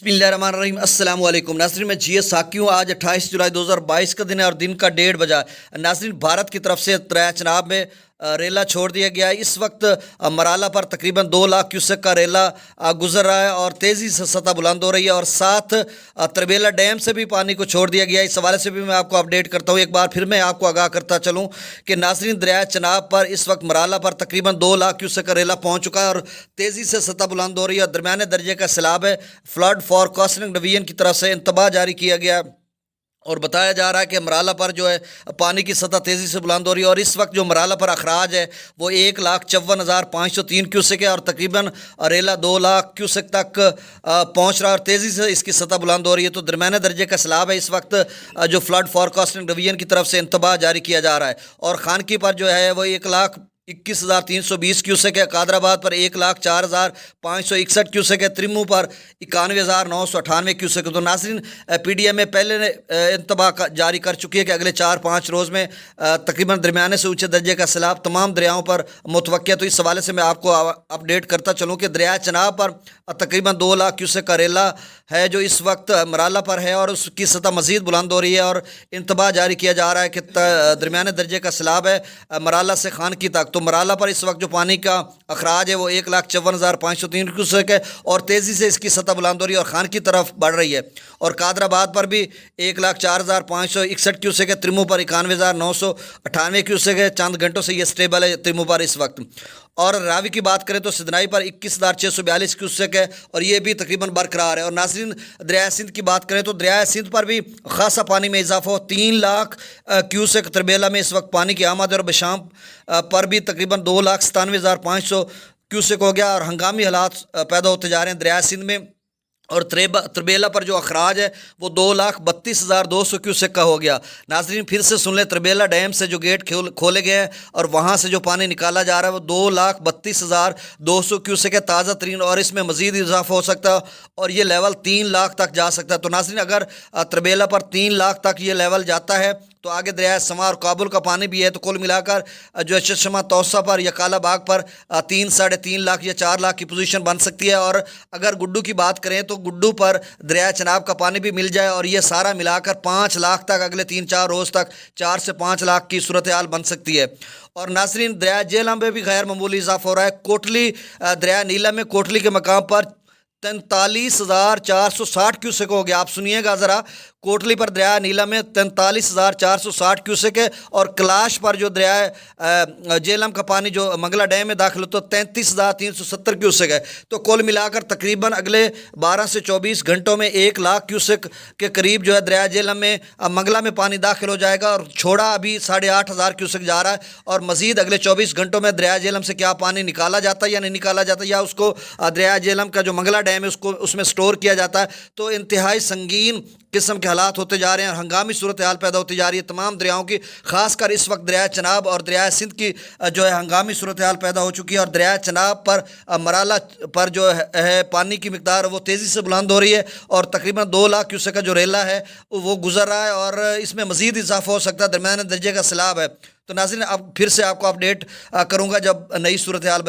बिस्मिल्लाहिर्रहमानिर्रहीम। अस्सलाम वालेकुम नाज़रीन, मैं जी एस साकी हूँ। आज 28 जुलाई 2022 का दिन है और दिन का 1:30 बजा। नाज़रीन, भारत की तरफ से दरिया चनाब में रेला छोड़ दिया गया है। इस वक्त मराला पर तकरीबन 2 लाख क्यूसेक का रेला गुजर रहा है और तेज़ी से सतह बुलंद हो रही है और साथ तरबेला डैम से भी पानी को छोड़ दिया गया है। इस हवाले से भी मैं आपको अपडेट करता हूँ। एक बार फिर मैं आपको आगाह करता चलूँ कि नाज़रीन, दरिया चनाब पर इस वक्त मराला पर तकरीबन 2 लाख क्यूसेक का रेला पहुँच चुका है और तेज़ी से सतह बुलंद हो रही है। दरमियाने दर्जे का सैलाब है। फ्लड फॉरकास्टिंग डिवीजन की तरफ से इंतबाह जारी किया गया है और बताया जा रहा है कि मराला पर जो है पानी की सतह तेज़ी से बुलंद हो रही है और इस वक्त जो मराला पर अखराज है वो 1,54,503 क्यूसेक है और तकरीबन रेला 2 लाख क्यूसेक तक पहुंच रहा है और तेज़ी से इसकी सतह बुलंद हो रही है। तो दरमियाने दर्जे का सैलाब है। इस वक्त जो फ्लड फॉरकास्टिंग डिवीजन की तरफ से इंतबाह जारी किया जा रहा है और खानकी पर जो है वो 1,21,320 क्यूसेक है। कादराबाद पर 1,04,561 क्यूसेक है। त्रिमू पर 91,998 क्यूसेक है। तो नाज़रीन, PDMA पहले ने इंतबाह जारी कर चुकी है कि अगले 4-5 रोज़ में तकरीबन दरमियाने से ऊँचे दर्जे का सैलाब तमाम दरियाओं पर मुतवक्किल है। तो इस हवाले से मैं आपको अपडेट करता चलूँ कि दरिया चनाब पर तकरीबन 2 लाख क्यूसेक का रेला है जो इस वक्त मराला पर है और उसकी सतह मज़ीद बुलंद हो रही है और इंतबाह जारी किया जा रहा है कि दरमियाने दर्जे का सैलाब है मराला से खानकी तक। तो मराला पर इस वक्त जो पानी का अखराज है वो 1,54,503 क्यूसेक है और तेज़ी से इसकी सतह बुलंद हो रही है और खान की तरफ बढ़ रही है। और कादराबाद पर भी 1,04,561 क्यूसेक है। त्रिमू पर 91,998 क्यूसेक है। चंद घंटों से ये स्टेबल है त्रिमू पर इस वक्त। और रावी की बात करें तो सिदनाई पर 21,642 क्यूसेक है और ये भी तकरीबन बरकरार है। और नाज़रीन, दरिया सिंध की बात करें तो दरिया सिंध पर भी खासा पानी में इजाफा हो 3 लाख क्यूसेक तरबेला में इस वक्त पानी की आमद है और बशाम पर भी तकरीबन 2,97,500 क्यूसेक हो गया और हंगामी हालात पैदा होते जा रहे हैं दरिया सिंध में। और तरबेला पर जो अखराज है वो 2,32,200 क्यूसेक का हो गया। नाज़रीन, फिर से सुन लें, तरबेला डैम से जो गेट खोले गए हैं और वहाँ से जो पानी निकाला जा रहा है वो 2,32,200 क्यूसेक है, ताज़ा तरीन, और इसमें मज़ीद इजाफा हो सकता है और ये लेवल 3 लाख तक जा सकता है। तो नाज़रीन, अगर तरबेला पर 3 लाख तक ये लेवल जाता है तो आगे दरिया समा और काबुल का पानी भी है। तो कुल मिलाकर जो है चश्मा तौसा पर या काला बाग पर 3-3.5 लाख या 4 लाख की पोजीशन बन सकती है। और अगर गुड्डू की बात करें तो गुड्डू पर दरिया चनाब का पानी भी मिल जाए और ये सारा मिलाकर 5 लाख तक अगले 3-4 रोज़ तक 4 से 5 लाख की सूरत हाल बन सकती है। और नाज़रीन, दरिया जेहलम में भी गैर मामूली इजाफा हो रहा है। कोटली दरिया नीलम में कोटली के मकाम पर 43,460 क्यूसेक हो गया। आप सुनिएगा ज़रा, कोटली पर दरिया नीलम में 43,460 क्यूसेक है और कलाश पर जो दरिया जेहलम का पानी जो मंगला डैम में दाखिल होता है 33,370 क्यूसेक है। तो कुल मिलाकर तकरीबन अगले 12 से 24 घंटों में 1 लाख क्यूसेक के करीब जो है दरिया जेहलम में मंगला में पानी दाखिल हो जाएगा और छोड़ा अभी 8,500 क्यूसेक जा रहा है और मज़ीद अगले 24 घंटों में दरिया जेहलम से क्या पानी निकाला जाता है या नहीं निकाला जाता या उसको दरिया जेहलम का जो मंगला डैम है उसको उसमें स्टोर किया जाता है। तो इंतहाई संगीन किस्म के हालात होते जा रहे हैं और हंगामी सूरत हाल पैदा होती जा रही है तमाम दरियाओं की। खासकर इस वक्त दरिया चनाब और दरिया सिंध की जो है हंगामी सूरत हाल पैदा हो चुकी है और दरिया चनाब पर मराला पर जो है पानी की मिकदार वो तेज़ी से बुलंद हो रही है और तकरीबन 2 लाख क्यूसेक का जो रेला है वो गुजर रहा है और इसमें मज़ीद इजाफा हो सकता है। दरमियाने दर्जे का सैलाब है। तो नाज़रीन, अब फिर से आपको अपडेट करूँगा जब नई सूरत हाल